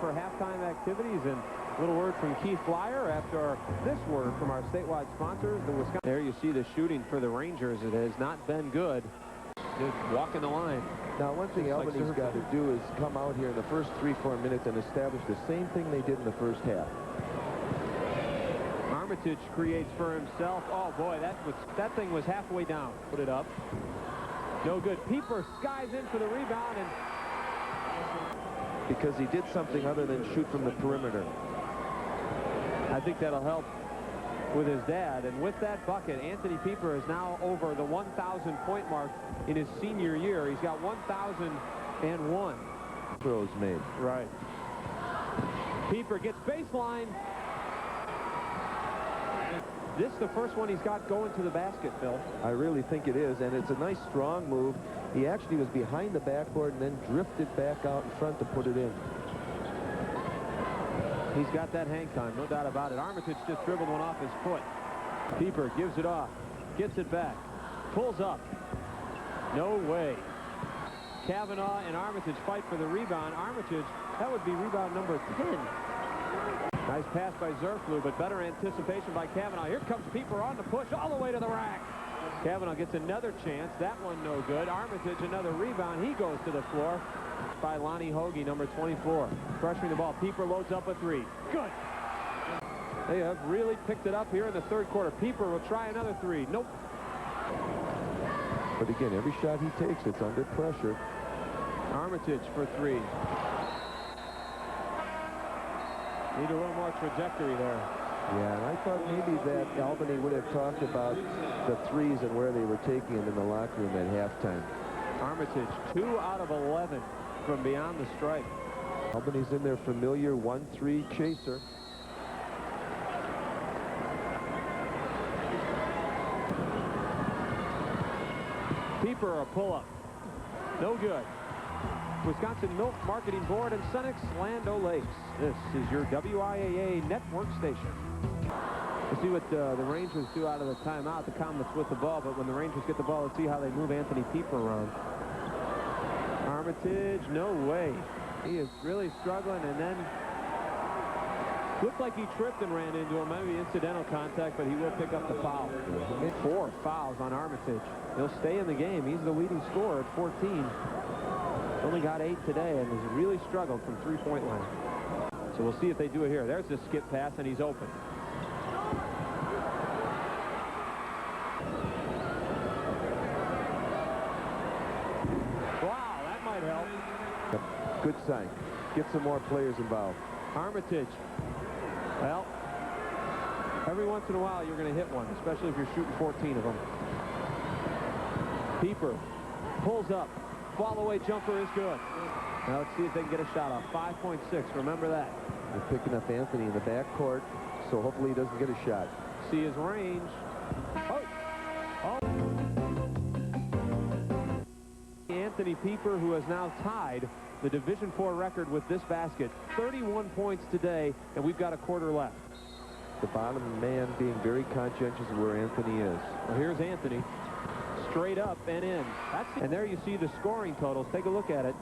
For halftime activities, and a little word from Keith Blyer after this word from our statewide sponsors, the Wisconsin. There you see the shooting for the Rangers. It has not been good. Just walking the line. Now, one thing Albany's got to do is come out here in the first 3-4 minutes and establish the same thing they did in the first half. Armitage creates for himself. Oh boy, that thing was halfway down. Put it up. No good. Pieper skies in for the rebound, and because he did something other than shoot from the perimeter. I think that'll help with his dad. And with that bucket, Anthony Pieper is now over the 1,000 point mark in his senior year. He's got 1,001 throws made. Right. Pieper gets baseline. This is the first one he's got going to the basket, Phil. I really think it is, and it's a nice strong move. He actually was behind the backboard and then drifted back out in front to put it in. He's got that hang time, no doubt about it. Armitage just dribbled one off his foot. Pieper gives it off, gets it back, pulls up. No way. Kavanaugh and Armitage fight for the rebound. Armitage, that would be rebound number 10. Nice pass by Zerflu, but better anticipation by Kavanaugh. Here comes Pieper on the push all the way to the rack. Kavanaugh gets another chance. That one no good. Armitage another rebound. He goes to the floor by Lonnie Hoagie, number 24. Pressuring the ball. Pieper loads up a three. Good. They have really picked it up here in the third quarter. Pieper will try another three. Nope. But again, every shot he takes, it's under pressure. Armitage for three. Need a little more trajectory there. Yeah, and I thought maybe that Albany would have talked about the threes and where they were taking them in the locker room at halftime. Armitage, 2 out of 11 from beyond the stripe. Albany's in their familiar 1-3 chaser. Pieper, a pull-up. No good. Wisconsin Milk Marketing Board and Senex Land O'Lakes. This is your WIAA network station. We'll see what the Rangers do out of the timeout. The Comets with the ball, but when the Rangers get the ball, let's see how they move Anthony Pieper around. Armitage, no way. He is really struggling, and then looked like he tripped and ran into him. Maybe incidental contact, but he will pick up the foul. 4 fouls on Armitage. He'll stay in the game. He's the leading scorer at 14. Only got 8 today and has really struggled from three-point line. So we'll see if they do it here. There's the skip pass, and he's open. Wow, that might help. Good sign. Get some more players involved. Armitage. Well, every once in a while you're going to hit one, especially if you're shooting 14 of them. Pieper pulls up. Fall-away jumper is good. Now let's see if they can get a shot off. 5.6. Remember that. They're picking up Anthony in the backcourt, so hopefully he doesn't get a shot. See his range. Oh. Anthony Pieper, who has now tied the Division IV record with this basket. 31 points today, and we've got a quarter left. The bottom man being very conscientious of where Anthony is. Well, here's Anthony. Straight up and in. And there you see the scoring totals. Take a look at it.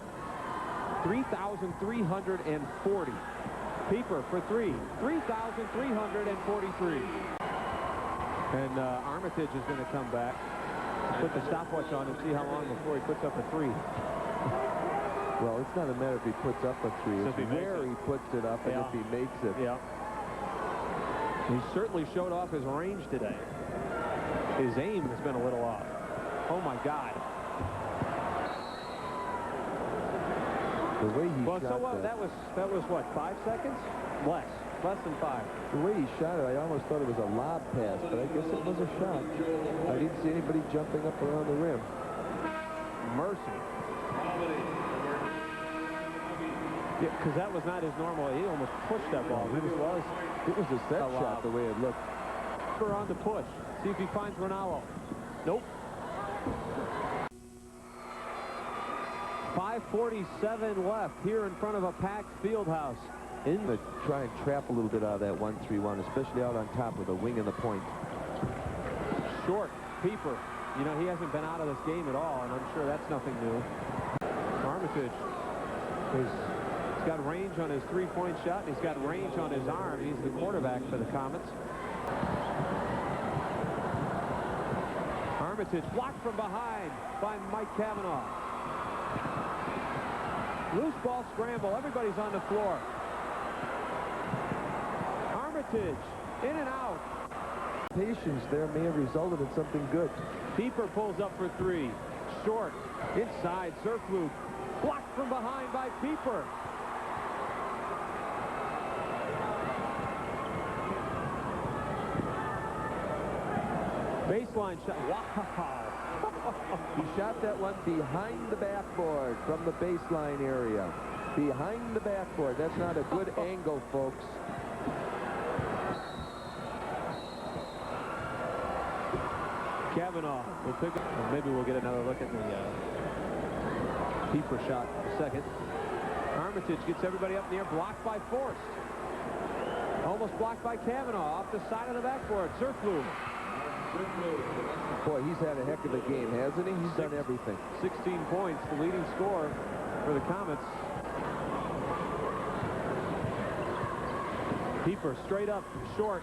3,340. Pieper for three. 3,343. And Armitage is going to come back. Put the stopwatch on and see how long before he puts up a three. Well, it's not a matter if he puts up a three. It's where he puts it up and if he makes it. Yeah. He certainly showed off his range today. His aim has been a little off. Oh my God. The way he shot so what? That was what, 5 seconds? Less than 5. The way he shot it, I almost thought it was a lob pass, but I guess it was a shot. I didn't see anybody jumping up around the rim. Mercy. Yeah, because that was not his normal. He almost pushed that ball. It was a set shot the way it looked. We're on the push. See if he finds Ronaldo. Nope. 5:47 left here in front of a packed field house. In the try and trap a little bit out of that 1-3-1, especially out on top with the wing and the point. Short. Pieper. You know, he hasn't been out of this game at all, and I'm sure that's nothing new. Armitage is He's got range on his three-point shot, and he's got range on his arm. He's the quarterback for the Comets. Armitage blocked from behind by Mike Cavanaugh. Loose ball scramble. Everybody's on the floor. Armitage in and out. Patience there may have resulted in something good. Pieper pulls up for three. Short. Inside. Surf loop. Blocked from behind by Pieper. Baseline shot. Wow. He shot that one behind the backboard from the baseline area. Behind the backboard. That's not a good angle, folks. Cavanaugh will pick up. Well, maybe we'll get another look at the Pieper shot in a second. Armitage gets everybody up in the air. Blocked by Forrest. Almost blocked by Cavanaugh off the side of the backboard. Zerflug. Boy, he's had a heck of a game, hasn't he? He's done everything. 16 points, the leading scorer for the Comets. Pieper straight up, short.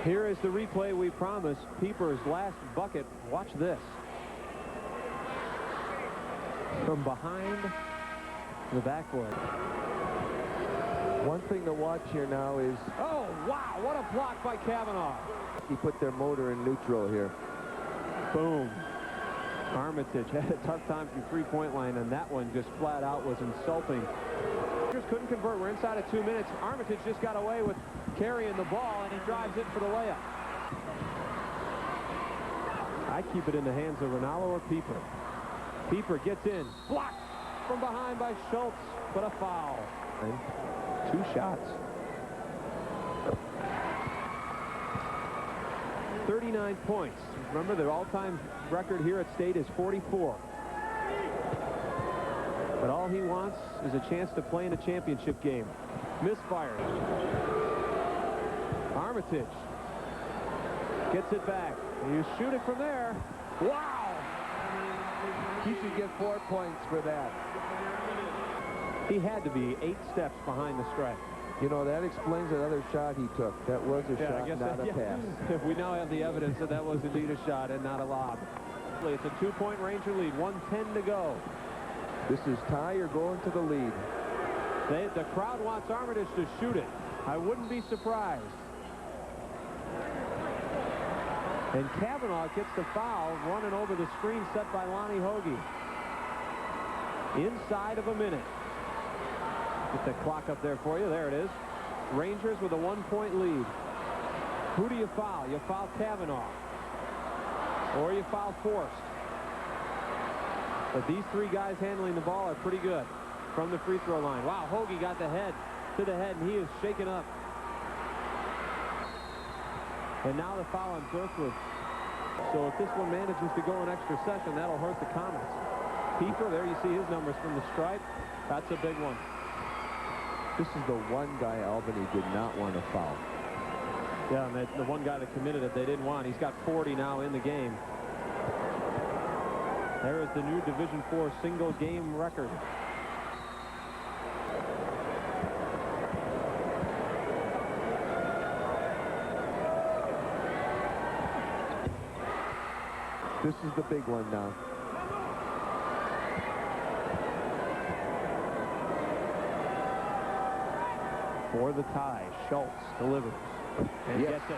Here is the replay we promised. Pieper's last bucket. Watch this. From behind the backboard. One thing to watch here now is... Oh, wow, what a block by Cavanaugh. He put their motor in neutral here. Boom. Armitage had a tough time from three-point line, and that one just flat out was insulting. Just couldn't convert. We're inside of 2 minutes. Armitage just got away with carrying the ball, and he drives it for the layup. I keep it in the hands of Ronaldo or Pieper. Pieper gets in. Blocked from behind by Schultz, but a foul. 2 shots. 39 points. Remember, the all-time record here at State is 44. But all he wants is a chance to play in a championship game. Misfires. Armitage gets it back. You shoot it from there. Wow! He should get 4 points for that. He had to be 8 steps behind the strike. You know, that explains that other shot he took. That was a shot, not a pass. We now have the evidence that that was indeed a shot and not a lob. It's a 2-point Ranger lead. 1:10 to go. This is tie or going to the lead. The crowd wants Armitage to shoot it. I wouldn't be surprised. And Cavanaugh gets the foul running over the screen set by Lonnie Hoagie. Inside of a minute. Get the clock up there for you. There it is. Rangers with a 1-point lead. Who do you foul? You foul Cavanaugh. Or you foul Forrest. But these 3 guys handling the ball are pretty good from the free throw line. Wow, Hoagie got the head to the head, and he is shaken up. And now the foul on Zerflug. So if this one manages to go an extra session, that'll hurt the Comets. Pieper, there you see his numbers from the stripe. That's a big one. This is the one guy Albany did not want to foul. Yeah, and the one guy that committed it they didn't want. He's got 40 now in the game. There is the new Division IV single game record. This is the big one now. For the tie, Schultz delivers and gets it.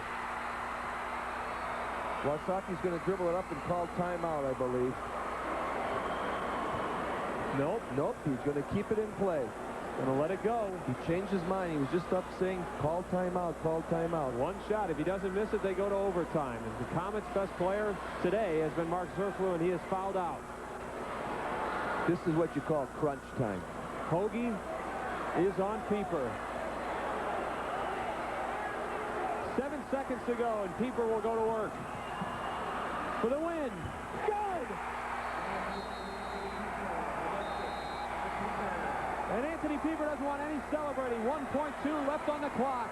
Wasaki's going to dribble it up and call timeout, I believe. Nope, he's going to keep it in play. Going to let it go. He changed his mind. He was just up saying, call timeout, call timeout. One shot. If he doesn't miss it, they go to overtime. And the Comets' best player today has been Mark Zerflug, and he is fouled out. This is what you call crunch time. Hoagie is on Pieper. 7 seconds to go, and Pieper will go to work. For the win. Good! And Anthony Pieper doesn't want any celebrating. 1.2 left on the clock.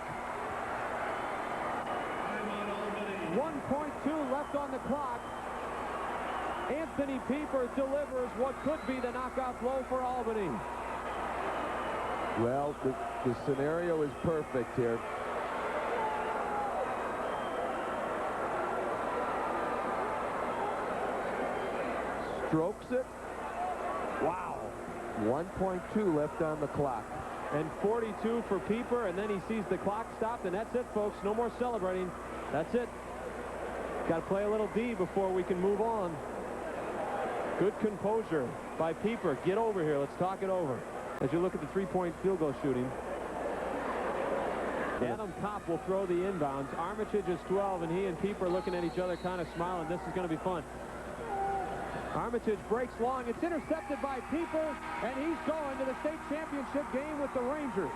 1.2 left on the clock. Anthony Pieper delivers what could be the knockout blow for Albany. Well, the scenario is perfect here. Strokes it. Wow. 1.2 left on the clock. And 42 for Pieper, and then he sees the clock stopped, and that's it, folks. No more celebrating. That's it. Got to play a little D before we can move on. Good composure by Pieper. Get over here. Let's talk it over. As you look at the three-point field goal shooting, Adam Kopp will throw the inbounds. Armitage is 12, and he and Pieper looking at each other kind of smiling. This is going to be fun. Armitage breaks long. It's intercepted by Pieper, and he's going to the state championship game with the Rangers.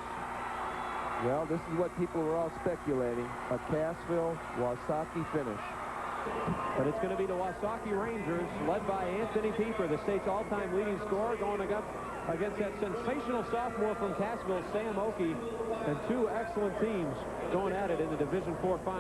Well, this is what people were all speculating. A Cassville-Wasaki finish. But it's going to be the Wasaki Rangers, led by Anthony Pieper, the state's all-time leading scorer, going against that sensational sophomore from Cassville, Sam Oakey, and two excellent teams going at it in the Division IV final.